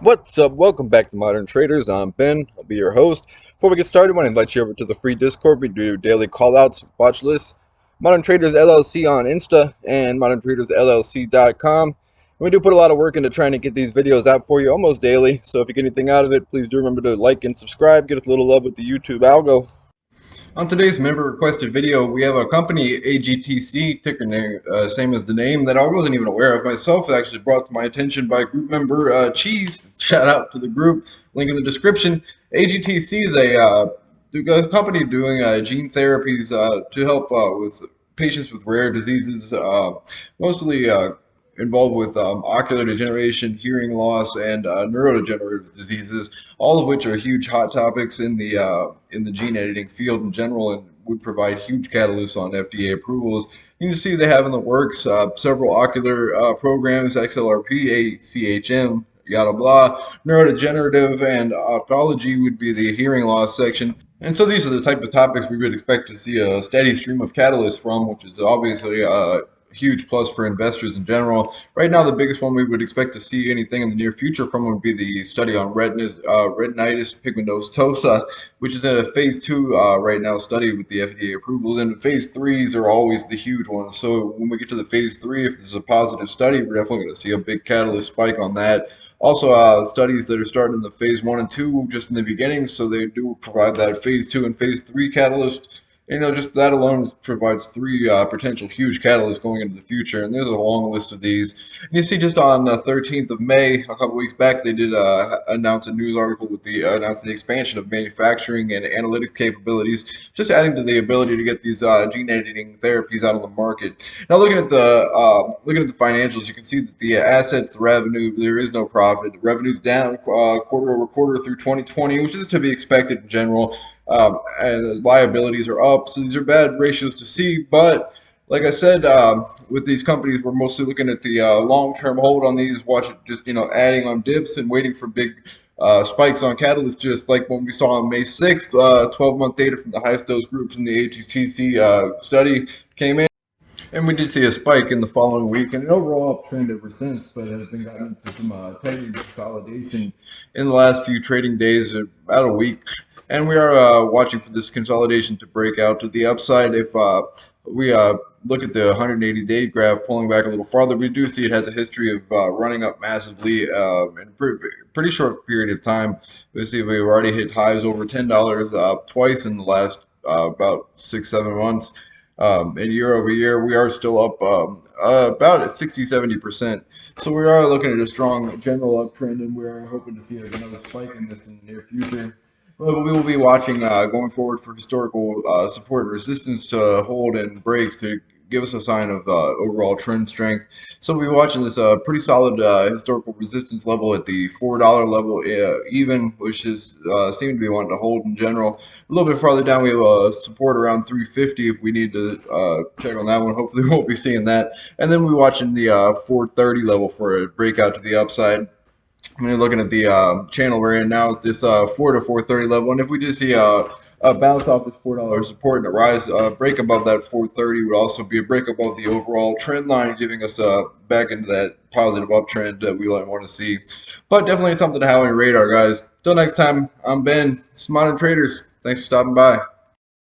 What's up? Welcome back to Modern Traders. I'm Ben. I'll be your host. Before we get started, I want to invite you over to the free Discord. We do daily callouts, watch lists, Modern Traders LLC on Insta, and ModernTradersLLC.com. We do put a lot of work into trying to get these videos out for you almost daily. So if you get anything out of it, please do remember to like and subscribe. Get us a little love with the YouTube algo. On today's member requested video, we have a company, AGTC, ticker name, same as the name, that I wasn't even aware of myself. It actually brought to my attention by group member Cheese. Shout out to the group, link in the description. AGTC is a company doing gene therapies to help with patients with rare diseases, mostly involved with ocular degeneration, hearing loss, and neurodegenerative diseases, all of which are huge hot topics in the gene editing field in general, and would provide huge catalysts on FDA approvals. You can see they have in the works several ocular programs, XLRP, ACHM, yada blah. Neurodegenerative and ophthalmology would be the hearing loss section. And so these are the type of topics we would expect to see a steady stream of catalysts from, which is obviously huge plus for investors in general. Right now, the biggest one we would expect to see anything in the near future from would be the study on retinitis pigmentosa, which is in a phase 2 right now study with the FDA approvals. And phase 3s are always the huge ones. So when we get to the phase 3, if this is a positive study, we're definitely going to see a big catalyst spike on that. Also, studies that are starting in the phase 1 and 2 just in the beginning, so they do provide that phase 2 and phase 3 catalyst. Just that alone provides three potential huge catalysts going into the future, and there's a long list of these. And you see, just on the 13th of May, a couple weeks back, they did announce a news article with the announcing the expansion of manufacturing and analytic capabilities, just adding to the ability to get these gene editing therapies out on the market. Now, looking at the financials, you can see that the assets, revenue, there is no profit. Revenue's down quarter over quarter through 2020, which is to be expected in general. And liabilities are up. So these are bad ratios to see. But like I said, with these companies, we're mostly looking at the long-term hold on these. Watch it just adding on dips and waiting for big spikes on catalysts, just like when we saw on May 6th, 12-month data from the highest dose groups in the AGTC study came in. And we did see a spike in the following week and an overall uptrend ever since, but has been gotten into some tightening consolidation in the last few trading days, about a week. And we are watching for this consolidation to break out to the upside. If we look at the 180-day graph, pulling back a little farther, we do see it has a history of running up massively in a pretty short period of time. We see we've already hit highs over $10 twice in the last about 6-7 months. And year over year, we are still up about at 60-70%. So we are looking at a strong general uptrend, and we're hoping to see another spike in this in the near future. But we will be watching going forward for historical support and resistance to hold and break to give us a sign of overall trend strength. So we'll be watching this pretty solid historical resistance level at the $4 level even, which is seem to be wanting to hold in general. A little bit farther down, we have support around 350 if we need to check on that one. Hopefully we won't be seeing that. And then we're watching the 430 level for a breakout to the upside. When you're looking at the channel we're in now, it's this 4 to 430 level. And if we do see a bounce off this $4 support and a rise, break above that 430 would also be a break above the overall trend line, giving us back into that positive uptrend that we want to see. But definitely something to have on your radar, guys. Till next time, I'm Ben. It's Modern Traders. Thanks for stopping by.